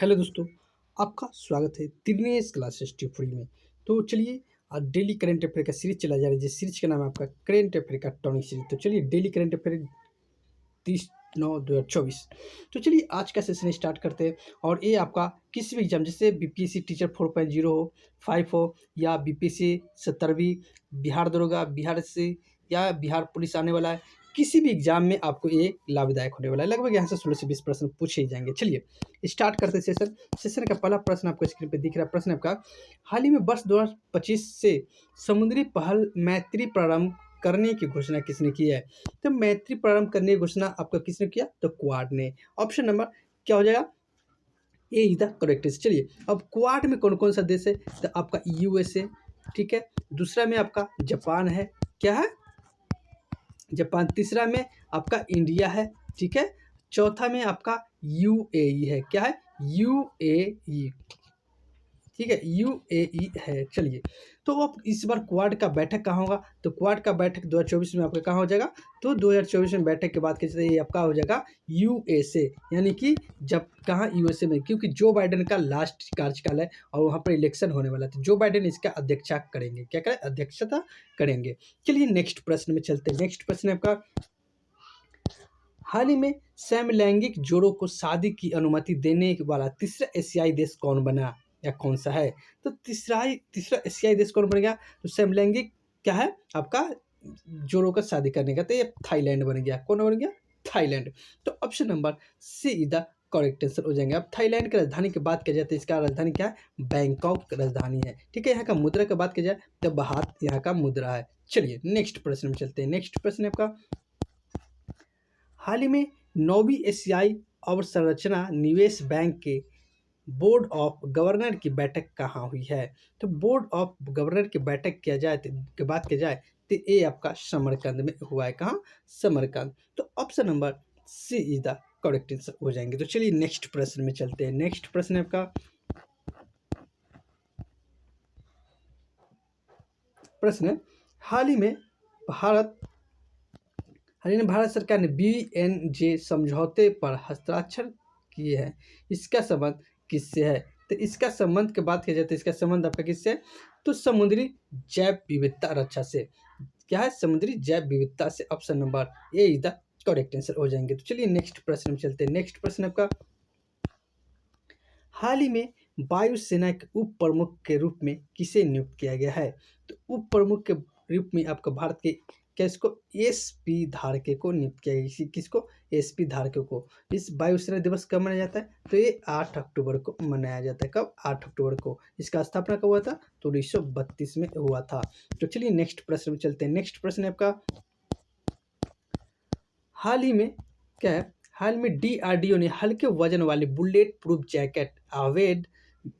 Hello दोस्तों, आपका स्वागत है दिनेश क्लासेस टिप्पणी में। तो चलिए, आज डेली करंट अफेयर का सीरीज चला जा रहा है, जिस सीरीज का नाम है आपका करंट अफेयर का टॉनिक सीरीज। तो चलिए, डेली करंट अफेयर 30/9/2024। तो चलिए, आज का सेशन स्टार्ट करते हैं। और ये आपका किसी भी एग्जाम, जैसे बीपीएससी टीचर 4.0 हो, 5 हो, या बीपीएससी 17वीं, बिहार दरोगा, बिहार से या बिहार पुलिस आने वाला है, किसी भी एग्जाम में आपको ये लाभदायक होने वाला है। लगभग यहाँ से 16 से 20 प्रश्न पूछे ही जाएंगे। चलिए स्टार्ट करते हैं सेशन का पहला प्रश्न आपको स्क्रीन पे दिख रहा है। प्रश्न आपका, हाल ही में वर्ष 2025 से समुद्री पहल मैत्री प्रारंभ करने की घोषणा किसने की है? तो मैत्री प्रारंभ करने की घोषणा आपका किसने किया? तो क्वाड ने। ऑप्शन नंबर क्या हो जाएगा? ए इज द करेक्ट। चलिए, अब क्वाड में कौन कौन सा देश है? तो आपका यूएसए, ठीक है। दूसरा में आपका जापान है, क्या है? जापान। तीसरा में आपका इंडिया है, ठीक है। चौथा में आपका यूएई है, क्या है? यूएई, ठीक है, यूएई है। चलिए, तो अब इस बार क्वाड का बैठक कहाँ होगा? तो क्वाड का बैठक 2024 में आपका कहाँ हो जाएगा? तो 2024 में बैठक के बाद कैसे ये आपका हो जाएगा यूएसए, यानी कि जब कहाँ यूएसए में, क्योंकि जो बाइडेन का लास्ट कार्यकाल है और वहाँ पर इलेक्शन होने वाला है, तो जो बाइडेन इसका अध्यक्षता करेंगे, क्या करें? अध्यक्षता करेंगे। चलिए नेक्स्ट प्रश्न में चलते हैं। नेक्स्ट प्रश्न है आपका, हाल ही में समलैंगिक जोड़ों को शादी की अनुमति देने वाला तीसरा एशियाई देश कौन बना या कौन सा है? तो तीसरा एशियाई देश कौन बन गया? तो समलैंगिक क्या है आपका जोड़ों का शादी करने का, तो ये थाईलैंड बन गया। कौन बन गया? थाईलैंड। तो option number C is the correct answer हो जाएंगे। अब थाईलैंड की राजधानी की बात की जाए तो इसका राजधानी क्या है? बैंकॉक राजधानी है, ठीक है। यहाँ का मुद्रा की बात की जाए तो बात यहाँ का मुद्रा है। चलिए नेक्स्ट प्रश्न में चलते हैं। नेक्स्ट प्रश्न आपका, हाल ही में 9वीं एशियाई अवसंरचना निवेश बैंक के बोर्ड ऑफ गवर्नर की बैठक कहाँ हुई है? तो बोर्ड ऑफ गवर्नर की बैठक किया जाए की बात की जाए तो ये आपका समरकंद में हुआ है। कहाँ? समरकंद। तो option number C is the correct answer हो जाएंगे। तो चलिए नेक्स्ट प्रश्न में चलते हैं। नेक्स्ट प्रश्न है आपका, प्रश्न है, हाल ही में भारत हरियाणा भारत सरकार ने बीएनजे समझौते पर हस्ताक्षर किए हैं। इसका संबंध किससे है? तो इसका संबंध की बात की जाए तो इसका संबंध आपका किससे है? तो समुद्री जैव विविधता रक्षा से। क्या है? समुद्री जैव विविधता से। Option number A is the correct answer हो जाएंगे। तो चलिए नेक्स्ट प्रश्न में चलते हैं। नेक्स्ट प्रश्न आपका, हाल ही में वायुसेना के उप प्रमुख के रूप में किसे नियुक्त किया गया है? तो उप प्रमुख के रूप में आपका भारत के किसको? एसपी धारके को नियुक्त किया गया। किसको? एसपी धारके को। इस वायुसेना दिवस कब मनाया जाता है? तो ये 8 अक्टूबर को मनाया जाता है। कब? 8 अक्टूबर को। इसका स्थापना कब हुआ था? तो 1932 में हुआ था। तो चलिए नेक्स्ट प्रश्न में चलते हैं। नेक्स्ट प्रश्न है आपका, हाल ही में क्या है? हाल में डीआरडीओ ने हल्के वजन वाले बुलेट प्रूफ जैकेट अवैध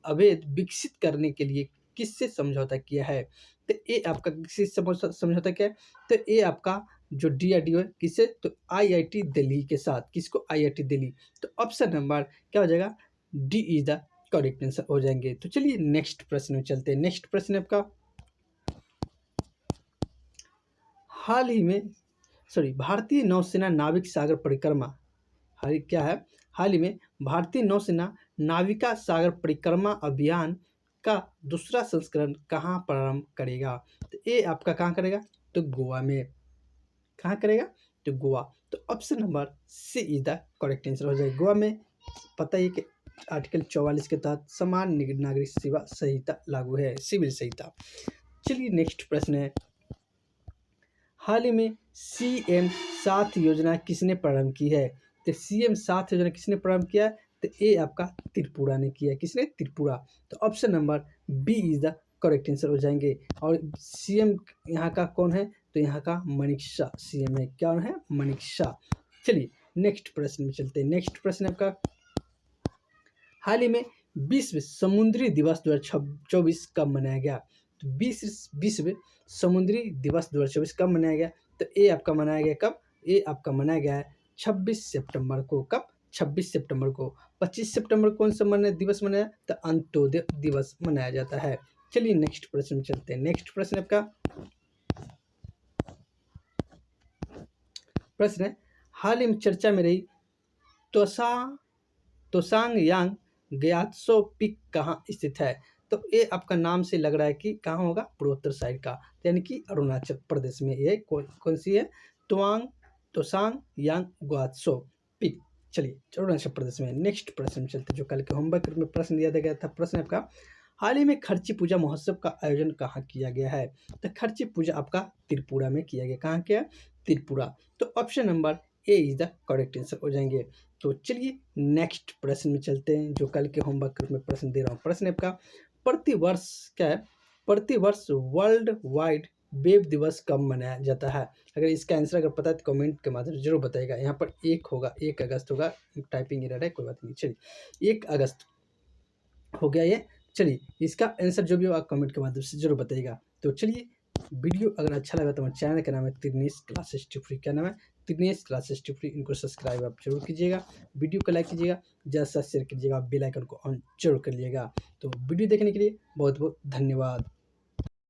अवैध विकसित करने के लिए किससे समझौता किया है? तो ये आपका किससे समझौता किया है? तो ये आपका जो डीआरडीओ है, किससे? तो आईआईटी दिल्ली के साथ। किसको? आईआईटी दिल्ली। तो ऑप्शन नंबर क्या हो जाएगा? D is the correct answer हो जाएंगे। तो चलिए नेक्स्ट प्रश्न में चलते हैं। नेक्स्ट प्रश्न आपका, हाल ही में भारतीय नौसेना नाविक सागर परिक्रमा, हाल क्या है? हाल ही में भारतीय नौसेना नाविका सागर परिक्रमा अभियान का दूसरा संस्करण कहाँ प्रारंभ करेगा? तो ये आपका कहाँ करेगा? तो गोवा में। कहाँ करेगा? तो गोवा। तो option number C is the correct answer हो जाएगा। गोवा में पता ही कि आर्टिकल 44 के तहत समान नागरिक सेवा संहिता लागू है, सिविल संहिता। चलिए नेक्स्ट प्रश्न है, हाल ही में सीएम 7 योजना किसने प्रारंभ की है? तो सीएम 7 योजना किसने प्रारंभ किया है? तो ये आपका त्रिपुरा ने किया है। किसने? त्रिपुरा। तो option number B is the correct answer हो जाएंगे। और सीएम यहाँ का कौन है? तो यहाँ का मनीष शाह सीएम है। क्या है? मनीष शाह। चलिए नेक्स्ट प्रश्न में चलते हैं। नेक्स्ट प्रश्न आपका, हाल ही में विश्व समुद्री दिवस 2024 कब मनाया गया? तो विश्व समुद्री दिवस 2024 कब मनाया गया? तो ये आपका मनाया गया कब? ये आपका मनाया गया है 26 सितंबर को। कब? 26 सितंबर को। 25 सितंबर कौन सा दिवस मनाया? तो अंत्योदय दिवस मनाया जाता है। चलिए नेक्स्ट प्रश्न में चलते हैं। नेक्स्ट प्रश्न आपका, प्रश्न है, हाल ही में चर्चा में रही तोसा तोसांग यांग ग्यात्सो पीक कहाँ स्थित है? तो ये आपका नाम से लग रहा है कि कहाँ होगा, पूर्वोत्तर साइड का, यानी कि अरुणाचल प्रदेश में ये कौन सी है, तवांग तोशांग यांग ग्वात्सो पीक। चलिए अरुणाचल प्रदेश में। नेक्स्ट प्रश्न में चलते, जो कल के होमवर्क में प्रश्न दिया गया था। प्रश्न आपका, हाल ही में खर्ची पूजा महोत्सव का आयोजन कहाँ किया गया है? तो खर्ची पूजा आपका त्रिपुरा में किया गया। कहाँ किया? त्रिपुरा। तो option number A is the correct answer हो जाएंगे। तो चलिए नेक्स्ट प्रश्न में चलते हैं, जो कल के होमवर्क में प्रश्न दे रहा हूँ। प्रश्न आपका, प्रतिवर्ष क्या है, प्रतिवर्ष वर्ल्ड वाइड वेब दिवस कब मनाया जाता है? अगर इसका आंसर अगर पता है तो कमेंट के माध्यम से जरूर बताएगा। यहाँ पर 1 होगा, 1 अगस्त होगा, टाइपिंग एरर है, कोई बात नहीं। चलिए 1 अगस्त हो गया ये। चलिए इसका आंसर जो भी हो आप कमेंट के माध्यम से जरूर बताइएगा। तो चलिए वीडियो अगर अच्छा लगा तो हमारे चैनल का नाम है त्रिनेश क्लासेस ट्यूटोरियल। क्या नाम है? त्रिनेश क्लासेस ट्यूटोरियल। इनको सब्सक्राइब आप जरूर कीजिएगा, वीडियो को लाइक कीजिएगा, ज़्यादा से शेयर कीजिएगा, बेल आइकन को ऑन जरूर कर लीजिएगा। तो वीडियो देखने के लिए बहुत बहुत धन्यवाद।